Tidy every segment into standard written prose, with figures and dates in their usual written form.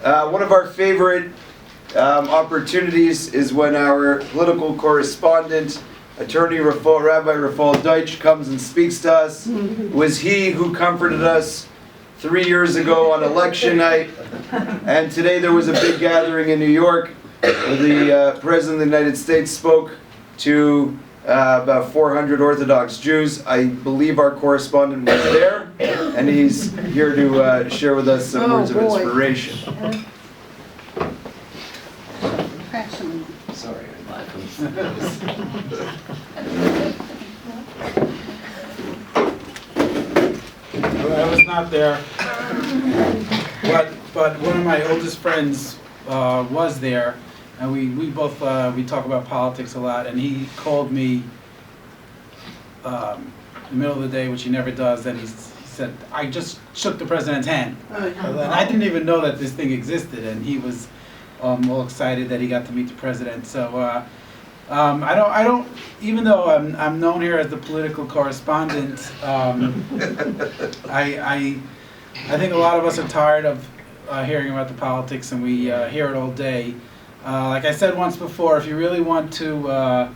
One of our favorite opportunities is when our political correspondent, Attorney Rabbi Rephael Deutsch, comes and speaks to us. It was he who comforted us 3 years ago on election night, and today there was a big gathering in New York where the President of the United States spoke to about 400 Orthodox Jews. I believe our correspondent was there, and he's here to share with us some words of inspiration. Sorry. I was not there, but one of my oldest friends was there, and we both we talk about politics a lot. And he called me in the middle of the day, which he never does. And he said, "I just shook the president's hand," and I didn't even know that this thing existed. And he was all excited that he got to meet the president. So. I don't. Even though I'm known here as the political correspondent, I think a lot of us are tired of hearing about the politics, and we hear it all day. Like I said once before, if you really want to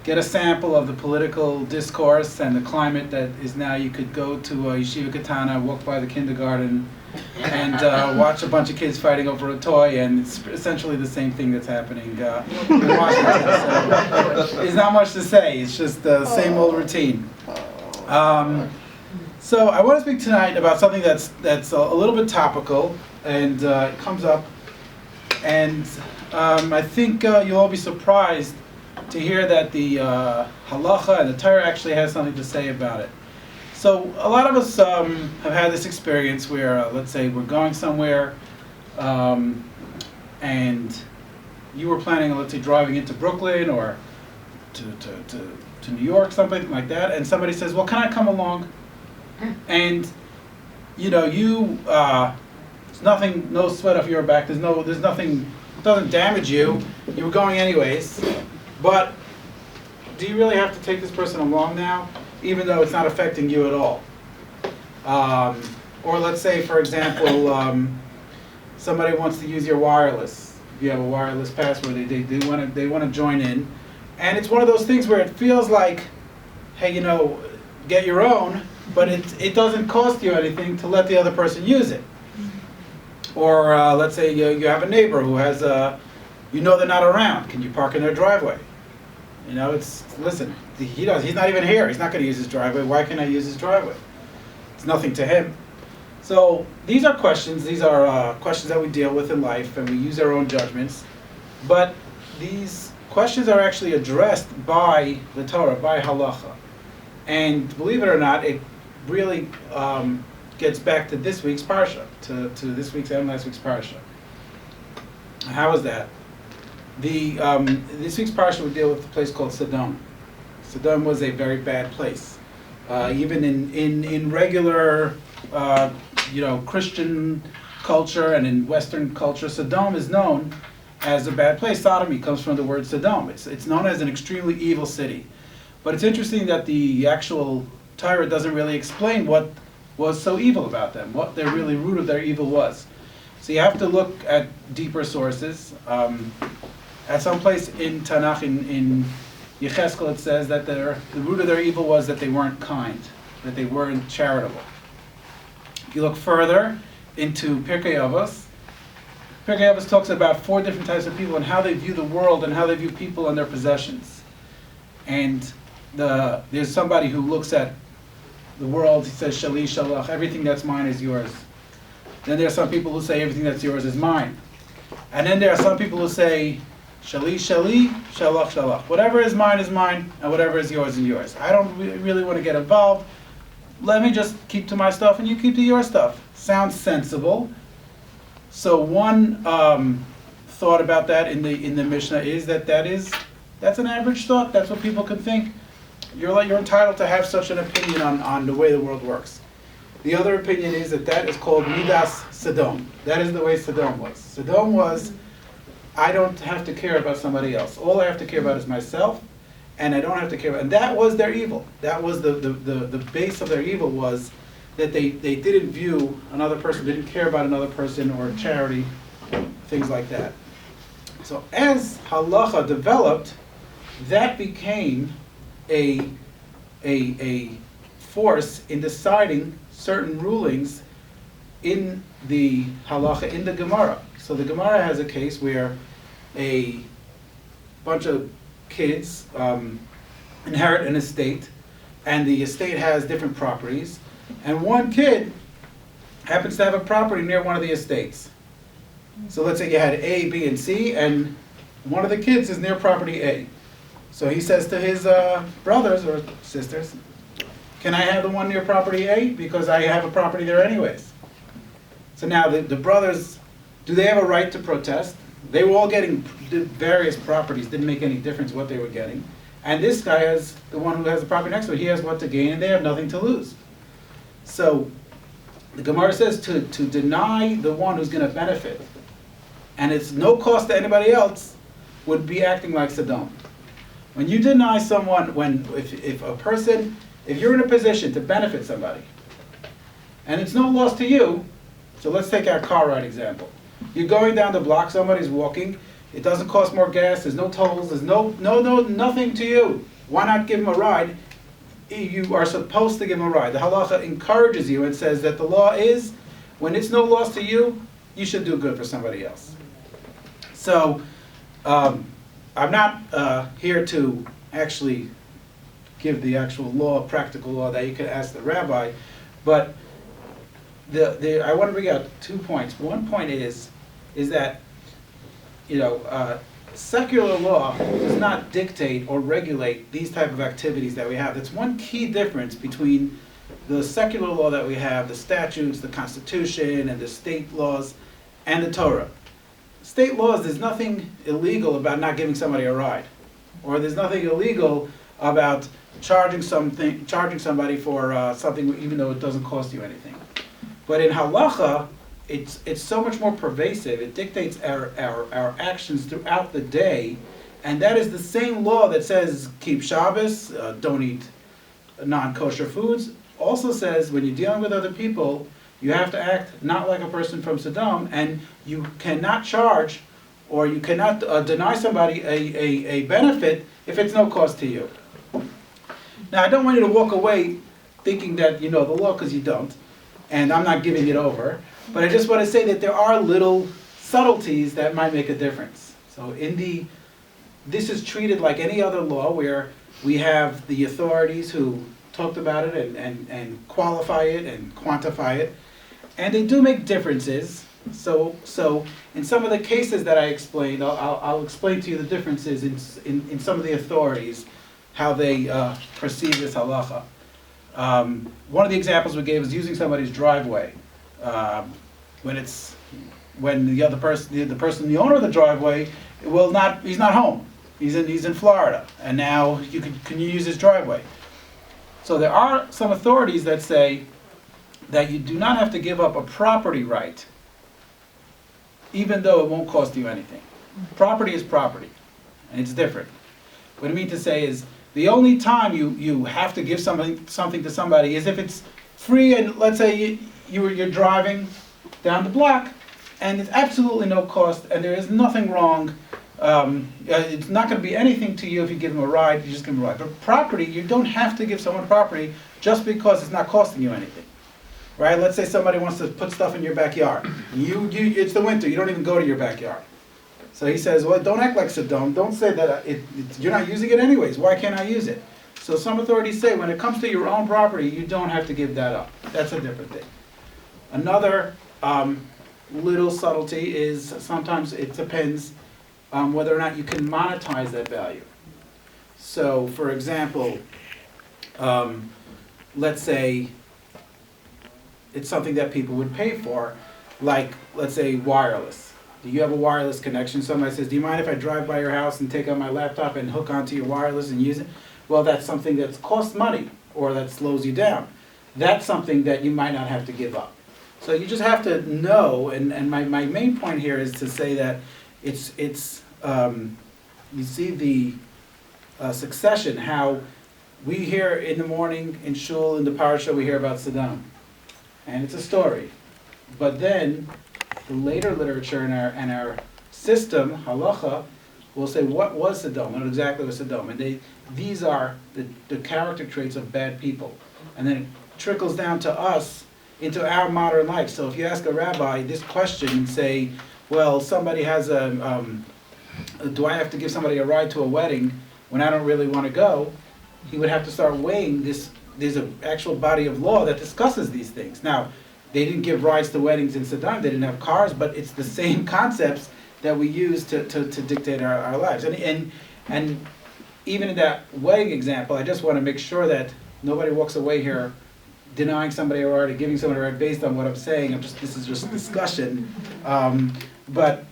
get a sample of the political discourse and the climate that is now, you could go to Yeshiva Katana, walk by the kindergarten, and watch a bunch of kids fighting over a toy, and it's essentially the same thing that's happening in Washington. So there's not much to say. It's just the same old routine. So I want to speak tonight about something that's a little bit topical, and it comes up, and I think you'll all be surprised to hear that the halacha and the Torah actually has something to say about it. So a lot of us have had this experience where, let's say, we're going somewhere, and you were planning on, let's say, driving into Brooklyn or to New York, something like that, and somebody says, "Well, can I come along?" And there's nothing, no sweat off your back. There's nothing. It doesn't damage you. You were going anyways, but do you really have to take this person along now, even though it's not affecting you at all? Or let's say, for example, somebody wants to use your wireless. If you have a wireless password, they want to join in, and it's one of those things where it feels like, hey, get your own, but it doesn't cost you anything to let the other person use it. Or let's say you have a neighbor who has they're not around. Can you park in their driveway? Listen, he's not even here. He's not going to use his driveway. Why can't I use his driveway? It's nothing to him. So these are questions. These are questions that we deal with in life, and we use our own judgments. But these questions are actually addressed by the Torah, by halacha. And believe it or not, it really gets back to this week's parsha, to this week's and last week's parsha. How is that? This week's parsha would deal with a place called Sodom. Sodom was a very bad place. Even in regular, Christian culture and in Western culture, Sodom is known as a bad place. Sodomy comes from the word Sodom. It's known as an extremely evil city. But it's interesting that the actual Torah doesn't really explain what was so evil about them, what their really root of their evil was. So you have to look at deeper sources. At some place in Tanakh, in Yecheskel, it says that the root of their evil was that they weren't kind, that they weren't charitable. If you look further into Pirkei Avos talks about 4 different types of people and how they view the world and how they view people and their possessions. And there's somebody who looks at the world, he says, Shali, Shalach, everything that's mine is yours. Then there are some people who say everything that's yours is mine. And then there are some people who say, Shali, Shali, Shalach, Shalach. Whatever is mine, and whatever is yours is yours. I don't really want to get involved. Let me just keep to my stuff, and you keep to your stuff. Sounds sensible. So one thought about that in the Mishnah is that's an average thought. That's what people can think. You're entitled to have such an opinion on the way the world works. The other opinion is that is called Midas Sodom. That is the way Sodom was. Sodom was, I don't have to care about somebody else. All I have to care about is myself, and I don't have to care about. And that was their evil. That was the base of their evil, was that they didn't view another person, didn't care about another person or charity things like that. So as halacha developed, that became a force in deciding certain rulings in the halacha, in the Gemara. So the Gemara has a case where a bunch of kids inherit an estate, and the estate has different properties, and one kid happens to have a property near one of the estates. So let's say you had A, B, and C, and one of the kids is near property A. So he says to his brothers or sisters, can I have the one near property A? Because I have a property there anyways. So now the brothers, do they have a right to protest? They were all getting various properties, didn't make any difference what they were getting. And this guy has, the one who has the property next to it, he has what to gain and they have nothing to lose. So the Gemara says to deny the one who's going to benefit, and it's no cost to anybody else, would be acting like Sodom. When you deny someone, if you're in a position to benefit somebody, and it's no loss to you, so let's take our car ride example. You're going down the block, somebody's walking, it doesn't cost more gas, there's no tolls, there's nothing to you. Why not give him a ride? You are supposed to give him a ride. The halacha encourages you and says that the law is, when it's no loss to you, you should do good for somebody else. So, I'm not here to actually give the actual law, practical law that you could ask the rabbi, but I want to bring out 2 points. One point is that, secular law does not dictate or regulate these type of activities that we have. That's one key difference between the secular law that we have, the statutes, the Constitution, and the state laws, and the Torah. State laws, there's nothing illegal about not giving somebody a ride, or there's nothing illegal about charging somebody for something even though it doesn't cost you anything. But in halacha, it's so much more pervasive. It dictates our actions throughout the day, and that is the same law that says keep Shabbos, don't eat non-kosher foods. Also says when you're dealing with other people, you have to act not like a person from Sodom, and you cannot charge or you cannot deny somebody a benefit if it's no cost to you. Now, I don't want you to walk away thinking that you know the law, because you don't, and I'm not giving it over, but I just want to say that there are little subtleties that might make a difference. So this is treated like any other law where we have the authorities who talked about it and qualify it and quantify it, and they do make differences. So in some of the cases that I explained, I'll explain to you the differences in some of the authorities, how they perceive this halacha. One of the examples we gave is using somebody's driveway. When the other person, the owner of the driveway, he's not home. He's in Florida, and now can you use his driveway? So there are some authorities that say that you do not have to give up a property right, even though it won't cost you anything. Property is property, and it's different. What I mean to say is, the only time you have to give something to somebody is if it's free, and let's say you're driving down the block, and it's absolutely no cost, and there is nothing wrong. It's not going to be anything to you if you give them a ride, you just give them a ride. But property, you don't have to give someone property just because it's not costing you anything. Right? Let's say somebody wants to put stuff in your backyard. It's the winter, you don't even go to your backyard. So he says, well, don't act like Sodom. Don't say that you're not using it anyways. Why can't I use it? So some authorities say when it comes to your own property, you don't have to give that up. That's a different thing. Another little subtlety is sometimes it depends whether or not you can monetize that value. So, for example, let's say it's something that people would pay for, like, let's say, wireless. Do you have a wireless connection? Somebody says, do you mind if I drive by your house and take out my laptop and hook onto your wireless and use it? Well, that's something that costs money or that slows you down. That's something that you might not have to give up. So you just have to know, and my main point here is to say that it's you see the succession, how we hear in the morning in shul, in the parasha, we hear about Sodom. And it's a story. But then the later literature and our system, halacha, will say what was Sodom, what exactly was Sodom. And these are the character traits of bad people. And then it trickles down to us, into our modern life. So if you ask a rabbi this question and say, well, somebody has do I have to give somebody a ride to a wedding when I don't really want to go? He would have to start weighing this. There's an actual body of law that discusses these things. Now, they didn't give rides to weddings in Sodom, they didn't have cars, but it's the same concepts that we use to dictate our lives. And even in that wedding example, I just want to make sure that nobody walks away here denying somebody a right or giving somebody a right based on what I'm saying. This is just discussion. But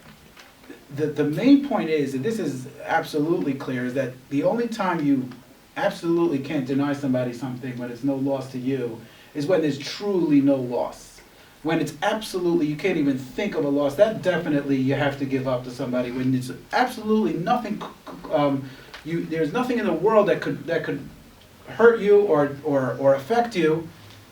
the main point is, and this is absolutely clear, is that the only time you absolutely can't deny somebody something when it's no loss to you is when there's truly no loss. When it's absolutely, you can't even think of a loss, that definitely you have to give up to somebody. When it's absolutely nothing, there's nothing in the world that could hurt you or affect you,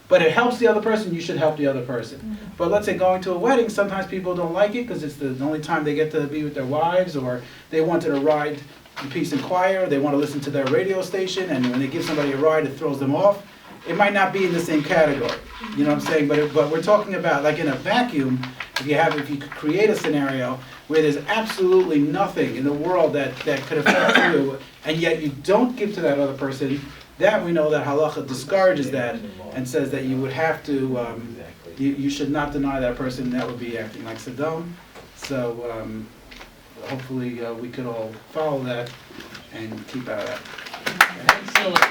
but it helps the other person, you should help the other person. Mm-hmm. But let's say going to a wedding, sometimes people don't like it because it's the only time they get to be with their wives, or they wanted to ride in peace and quiet, or they want to listen to their radio station, and when they give somebody a ride, it throws them off. It might not be in the same category, you know what I'm saying? But we're talking about, like in a vacuum, if you could create a scenario where there's absolutely nothing in the world that could affect you, and yet you don't give to that other person, that we know that halacha discourages that and says that you would have to, you should not deny that person. That would be acting like Sodom. So hopefully we could all follow that and keep out of that. Excellent.